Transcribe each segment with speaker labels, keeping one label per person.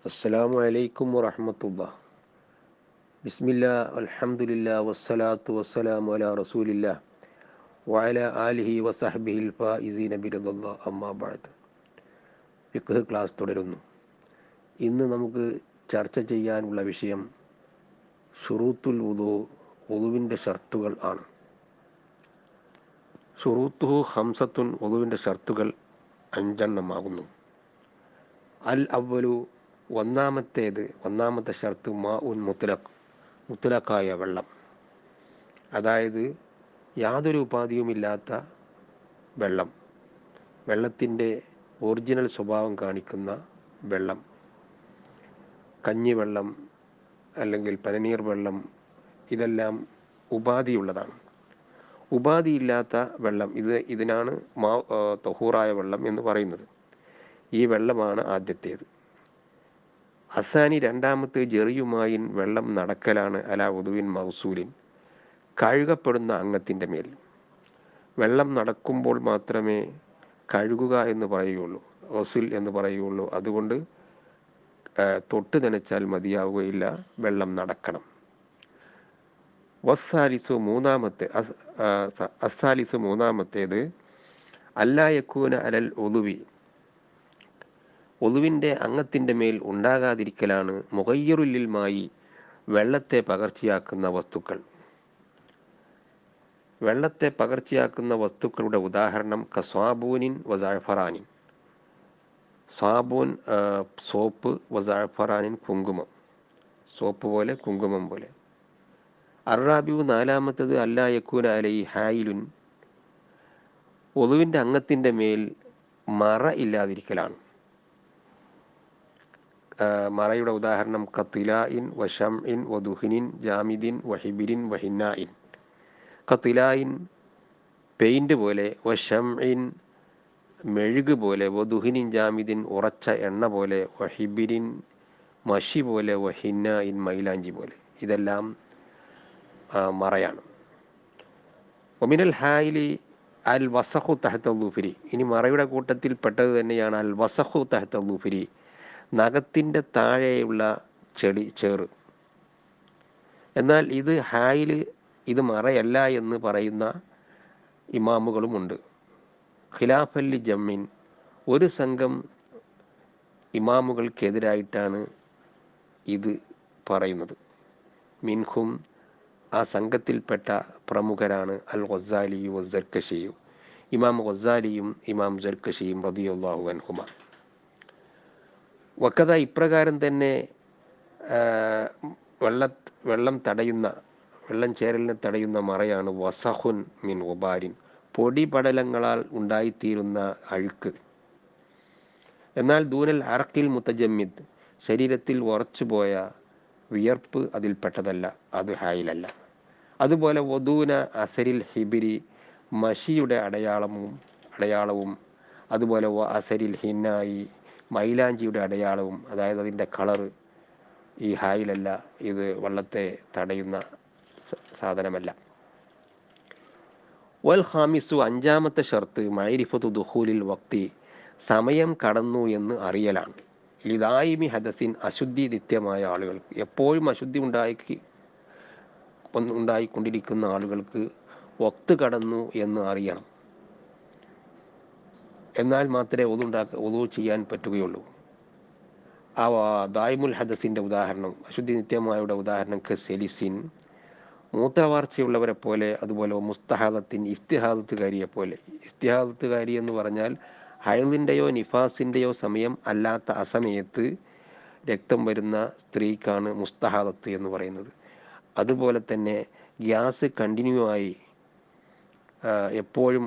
Speaker 1: അസ്സലാമു അലൈക്കും വറഹ്മത്തുള്ളാഹ്. ബിസ്മില്ലാ അൽഹംദുലില്ലാ വസ്സലാത്തു വസ്സലാമു അലാ റസൂലില്ലാ വഅലാ ആലിഹി വസഹ്ബിഹിൽ ഫായിസീന ബിറിദല്ലാഹ് അമ്മാ ബഅദ്. ഫിഖ്ഹ് ക്ലാസ് തുടരുന്നു. ഇന്ന് നമുക്ക് ചർച്ച ചെയ്യാനുള്ള വിഷയം ശുറൂത്തുൽ വുദൂ, വുദൂവിൻ്റെ ഷർത്തുകൾ ആണ്. ശുറൂത്തുഹു ഹംസത്തുൻ, വുദൂവിൻ്റെ ഷർത്തുകൾ 5 എണ്ണമാകുന്നു. അൽ അവ്വലു, ഒന്നാമത്തെ ഷർത്ത് മാ ഉൻ മുത്തലക്കായ വെള്ളം, അതായത് യാതൊരു ഉപാധിയുമില്ലാത്ത വെള്ളം, വെള്ളത്തിൻ്റെ ഒറിജിനൽ സ്വഭാവം കാണിക്കുന്ന വെള്ളം, കഞ്ഞിവെള്ളം അല്ലെങ്കിൽ പനിനീർ വെള്ളം, ഇതെല്ലാം ഉപാധിയുള്ളതാണ്. ഉപാധിയില്ലാത്ത വെള്ളം, ഇതിനാണ് തൊഹൂറായ വെള്ളം എന്ന് പറയുന്നത്. ഈ വെള്ളമാണ് ആദ്യത്തേത്. അസാനി, രണ്ടാമത്തെ ജെറിയുമായിൻ, വെള്ളം നടക്കലാണ് അലാ വുദുവിൻ മൗസൂലിൻ, കഴുകപ്പെടുന്ന അംഗത്തിൻ്റെ മേൽ. വെള്ളം നടക്കുമ്പോൾ മാത്രമേ കഴുകുക എന്ന് പറയുകയുള്ളൂ, ഗുസ്ൽ എന്ന് പറയുകയുള്ളൂ. അതുകൊണ്ട് തൊട്ട് നനച്ചാൽ മതിയാവുകയില്ല, വെള്ളം നടക്കണം. അസാലിസു, മൂന്നാമത്തേത് അല്ലാ യക്കൂന അലൽ ഉദുവി, ഉദുവിൻ്റെ അംഗത്തിൻ്റെ മേൽ ഉണ്ടാകാതിരിക്കലാണ് മുഗയ്യിറുൽ മായി, വെള്ളത്തെ പകർച്ചയാക്കുന്ന വസ്തുക്കൾ. വെള്ളത്തെ പകർച്ചയാക്കുന്ന വസ്തുക്കളുടെ ഉദാഹരണം കസ്വാബൂനിൻ വസാഫറാനിൻ, സാബൂൻ സോപ്പ്, വസാഫറാനിൻ കുങ്കുമം, സോപ്പ് പോലെ കുങ്കുമം പോലെ. അറാബിയു, നാലാമത്തത് അല്ലാ യക്കൂന അലൈ ഹായിലുൻ, വുദുവിൻ്റെ അംഗത്തിൻ്റെ മേൽ മറ ഇല്ലാതിരിക്കലാണ്. മറയുടെ ഉദാഹരണം കത്തിലായിൻ വഷംഇൻ വദുഹിനിൻ ജാമിദിൻ വഹിബിരിൻ വഹിന്നായിൻ. കത്തിലായിൻ പെയിൻറ് പോലെ, വഷംഇൻ മെഴുക് പോലെ, വദുഹിനിൻ ജാമിദിൻ ഉറച്ച എണ്ണ പോലെ, വഹിബിരിൻ മഷി പോലെ, വഹിന്നായിൻ മൈലാഞ്ചി പോലെ. ഇതെല്ലാം മറയാണ്. ഒമിനൽ ഹായിലി അൽ വസഖു തഹ്ത ളുഫിരി, ഇനി മറയുടെ കൂട്ടത്തിൽ പെട്ടത് തന്നെയാണ് അൽ വസഖു തഹ്ത ളുഫിരി, നഖത്തിൻ്റെ താഴെയുള്ള ചേറ്. എന്നാൽ ഇത് ഹായില്, ഇത് മറയല്ല എന്ന് പറയുന്ന ഇമാമുകളുമുണ്ട്. ഖിലാഫല്ലി ജമ്മിൻ, ഒരു സംഘം ഇമാമുകൾക്കെതിരായിട്ടാണ് ഇത് പറയുന്നത്. മിൻഹും, ആ സംഘത്തിൽപ്പെട്ട പ്രമുഖരാണ് അൽ ഗസാലിയു വസ്സർക്കശിയു, ഇമാം ഗസാലിയും ഇമാം സർക്കശിയും റളിയല്ലാഹു അൻഹുമ. വക്കഥ, ഇപ്രകാരം തന്നെ വെള്ളം ചേരലിനെ തടയുന്ന മറയാണ് വസഖുൻ മിൻ ഉബാരിൻ, പൊടിപടലങ്ങളാൽ ഉണ്ടായിത്തീരുന്ന അഴുക്ക്. എന്നാൽ ദൂനൽ അറക്കിൽ മുത്തജമ്മിദ്, ശരീരത്തിൽ ഉറച്ചുപോയ വിയർപ്പ് അതിൽപ്പെട്ടതല്ല, അത് ഹായിലല്ല. അതുപോലെ വദൂന അസരിൽ ഹിബിരി, മഷിയുടെ അടയാളവും അതുപോലെ അസരിൽ ഹിന്നായി, മൈലാഞ്ചിയുടെ അടയാളവും, അതായത് അതിൻ്റെ കളറ്, ഈ ഹായിലല്ല, ഇത് വെള്ളത്തെ തടയുന്ന സാധനമല്ല. വൽ ഖാമിസു, അഞ്ചാമത്തെ ഷർത്ത് മഅരിഫത്തു ദുഖൂലിൽ വക്തി, സമയം കടന്നു എന്ന് അറിയലാണ്. ലിദായിമി ഹദസിൻ, അശുദ്ധി നിത്യമായ ആളുകൾക്ക്, എപ്പോഴും അശുദ്ധി ഉണ്ടായിക്കൊണ്ടിരിക്കുന്ന ആളുകൾക്ക് വക്ത് കടന്നു എന്ന് അറിയണം. എന്നാൽ മാത്രമേ വുദൂ ചെയ്യാൻ പറ്റുകയുള്ളൂ. ആ ദായിമുൽ ഹദസിൻ്റെ ഉദാഹരണം, അശുദ്ധി നിത്യമായുടെ ഉദാഹരണം സെലിസിൻ, മൂത്രവാർച്ചയുള്ളവരെ പോലെ, അതുപോലെ മുസ്തഹാദത്തിൻ, ഇസ്തിഹാദത്തുകാരിയെ പോലെ. ഇസ്തിഹാദത്തുകാരി എന്ന് പറഞ്ഞാൽ ഹൈദിൻ്റെയോ നിഫാസിൻ്റെയോ സമയം അല്ലാത്ത അസമയത്ത് രക്തം വരുന്ന സ്ത്രീക്കാണ് മുസ്തഹാദത്ത് എന്ന് പറയുന്നത്. അതുപോലെ തന്നെ ഗ്യാസ് കണ്ടിന്യൂ ആയി എപ്പോഴും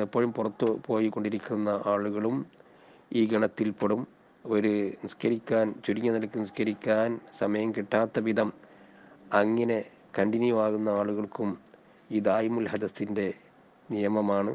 Speaker 1: എപ്പോഴും പുറത്തു പോയിക്കൊണ്ടിരിക്കുന്ന ആളുകളും ഈ ഗണത്തിൽപ്പെടും. ചുരുങ്ങിയ നിലയ്ക്ക് നിസ്കരിക്കാൻ സമയം കിട്ടാത്ത വിധം അങ്ങനെ കണ്ടിന്യൂ ആകുന്ന ആളുകൾക്കും ഈ ദായിമുൽ ഹദസിൻ്റെ നിയമമാണ്